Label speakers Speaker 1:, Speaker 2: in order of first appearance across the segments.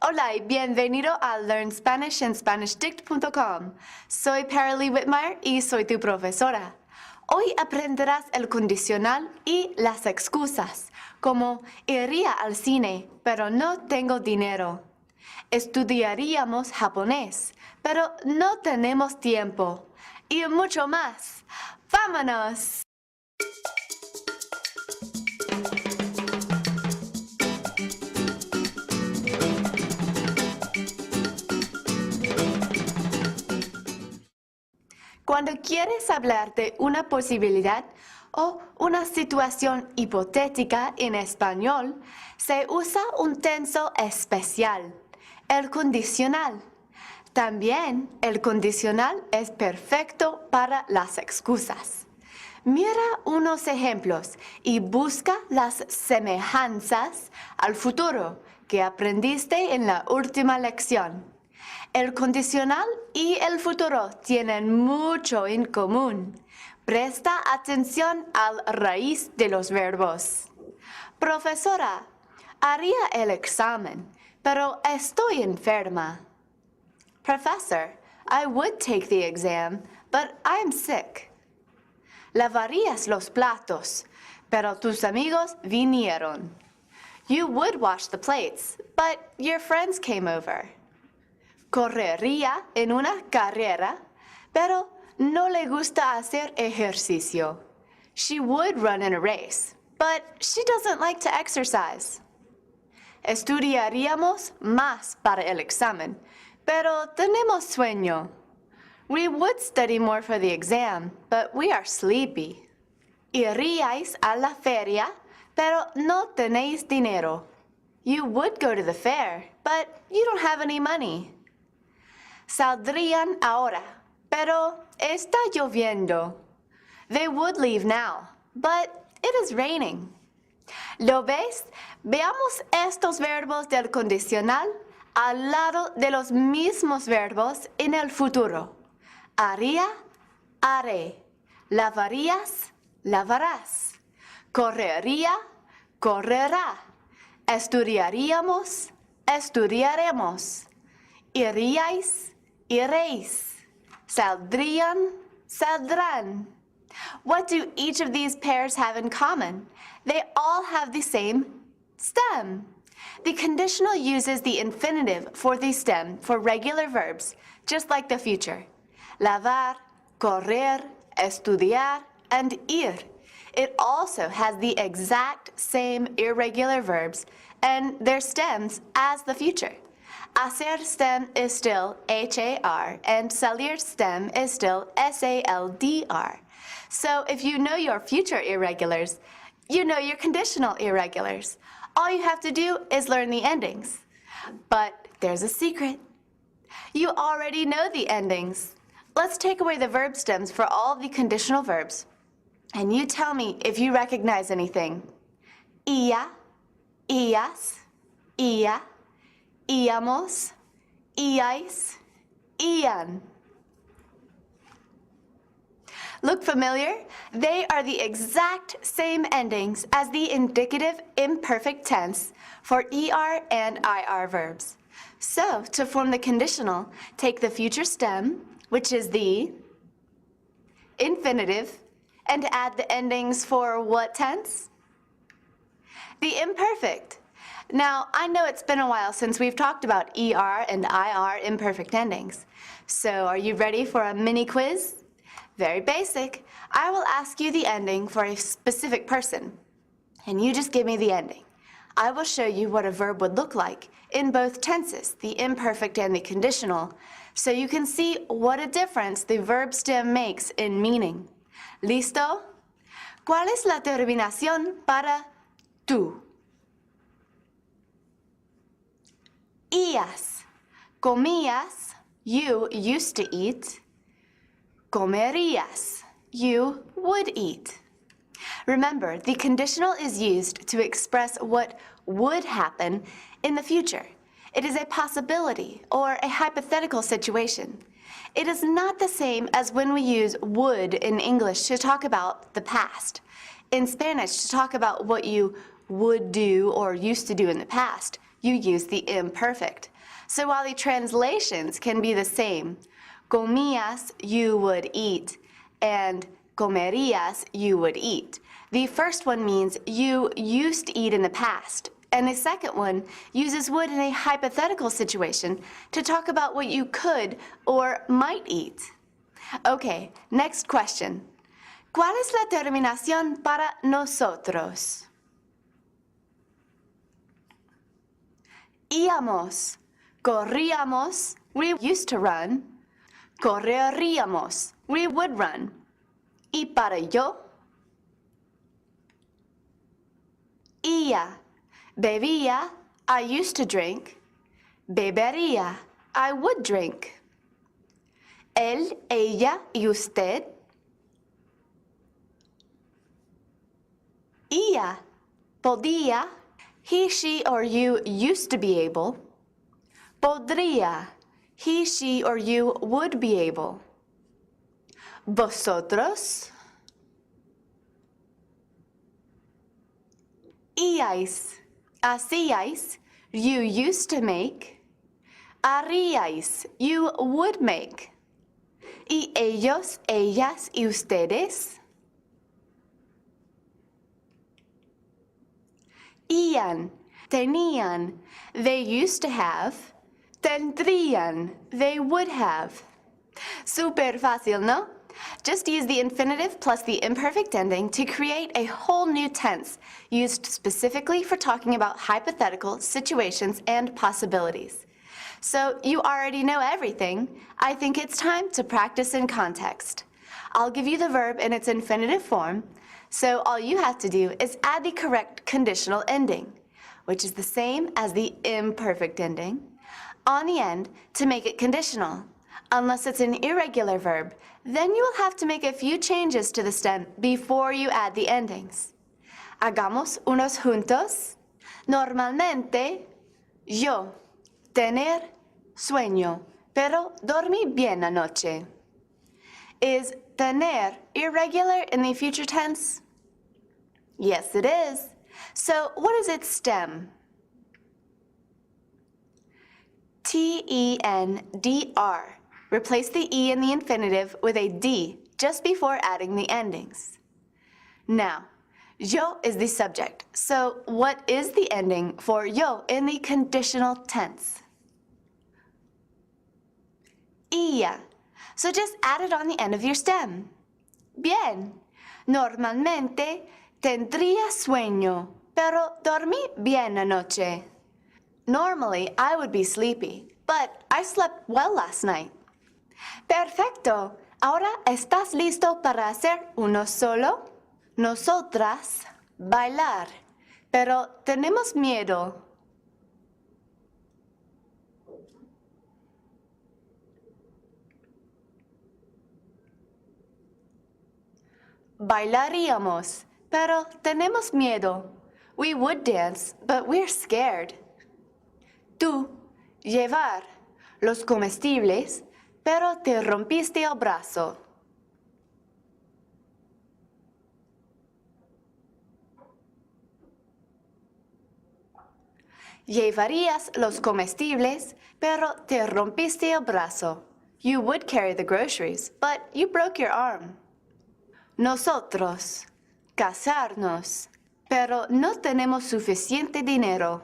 Speaker 1: Hola y bienvenido a Learn Spanish en SpanishDict.com. Soy Paralee Whitmire y soy tu profesora. Hoy aprenderás el condicional y las excusas, como iría al cine, pero no tengo dinero. Estudiaríamos japonés, pero no tenemos tiempo. Y mucho más. ¡Vámonos! Cuando quieres hablar de una posibilidad o una situación hipotética en español, se usa un tenso especial, el condicional. También el condicional es perfecto para las excusas. Mira unos ejemplos y busca las semejanzas al futuro que aprendiste en la última lección. El condicional y el futuro tienen mucho en común. Presta atención al raíz de los verbos. Profesora, haría el examen, pero estoy enferma. Professor, I would take the exam, but I'm sick. Lavarías los platos, pero tus amigos vinieron. You would wash the plates, but your friends came over. Correría en una carrera, pero no le gusta hacer ejercicio. She would run in a race, but she doesn't like to exercise. Estudiaríamos más para el examen, pero tenemos sueño. We would study more for the exam, but we are sleepy. Iríais a la feria, pero no tenéis dinero. You would go to the fair, but you don't have any money. Saldrían ahora, pero está lloviendo. They would leave now, but it is raining. ¿Lo ves? Veamos estos verbos del condicional al lado de los mismos verbos en el futuro. Haría, haré. Lavarías, lavarás. Correría, correrá. Estudiaríamos, estudiaremos. Iríais, iréis. Saldrían, saldrán. What do each of these pairs have in common? They all have the same stem. The conditional uses the infinitive for the stem for regular verbs, just like the future. Lavar, correr, estudiar, and ir. It also has the exact same irregular verbs and their stems as the future. Hacer stem is still H-A-R, and salir stem is still S-A-L-D-R. So if you know your future irregulars, you know your conditional irregulars. All you have to do is learn the endings. But there's a secret. You already know the endings. Let's take away the verb stems for all the conditional verbs. And you tell me if you recognize anything. Ia, ias, ia, íamos, íais, ían. Look familiar? They are the exact same endings as the indicative imperfect tense for ER and IR verbs. So, to form the conditional, take the future stem, which is the infinitive, and add the endings for what tense? The imperfect. Now, I know it's been a while since we've talked about ER and IR imperfect endings. So, are you ready for a mini quiz? Very basic. I will ask you the ending for a specific person, and you just give me the ending. I will show you what a verb would look like in both tenses, the imperfect and the conditional, so you can see what a difference the verb stem makes in meaning. ¿Listo? ¿Cuál es la terminación para tú? Ías. Comías, you used to eat. Comerías, you would eat. Remember, the conditional is used to express what would happen in the future. It is a possibility or a hypothetical situation. It is not the same as when we use would in English to talk about the past. In Spanish, to talk about what you would do or used to do in the past, you use the imperfect. So while the translations can be the same, comías, you would eat, and comerías, you would eat. The first one means you used to eat in the past, and the second one uses would in a hypothetical situation to talk about what you could or might eat. Okay, next question. ¿Cuál es la terminación para nosotros? Íbamos, corríamos, we used to run. Correríamos, we would run. Y para yo, iba, bebía, I used to drink. Bebería, I would drink. Él, ella y usted. Ia, podía, he, she, or you used to be able. Podría, he, she, or you would be able. Vosotros. Íais, hacíais, you used to make. Haríais, you would make. Y ellos, ellas y ustedes. Ian, tenían, they used to have. Tendrían, they would have. Super fácil, ¿no? Just use the infinitive plus the imperfect ending to create a whole new tense used specifically for talking about hypothetical situations and possibilities. So you already know everything. I think it's time to practice in context. I'll give you the verb in its infinitive form, so all you have to do is add the correct conditional ending, which is the same as the imperfect ending, on the end to make it conditional. Unless it's an irregular verb, then you will have to make a few changes to the stem before you add the endings. Hagamos unos juntos. Normalmente, yo, tener sueño, pero dormí bien anoche. Is tener irregular in the future tense? Yes, it is. So what is its stem? T-E-N-D-R. Replace the E in the infinitive with a D just before adding the endings. Now, yo is the subject, so what is the ending for yo in the conditional tense? Ia. So just add it on the end of your stem. Bien. Normalmente tendría sueño, pero dormí bien anoche. Normally, I would be sleepy, but I slept well last night. Perfecto. Ahora estás listo para hacer uno solo. Nosotras, bailar, pero tenemos miedo. Bailaríamos, pero tenemos miedo. We would dance, but we're scared. Tú, llevar los comestibles, pero te rompiste el brazo. Llevarías los comestibles, pero te rompiste el brazo. You would carry the groceries, but you broke your arm. Nosotros, casarnos, pero no tenemos suficiente dinero.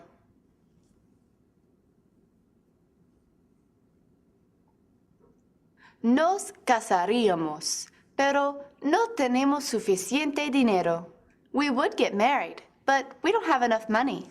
Speaker 1: Nos casaríamos, pero no tenemos suficiente dinero. We would get married, but we don't have enough money.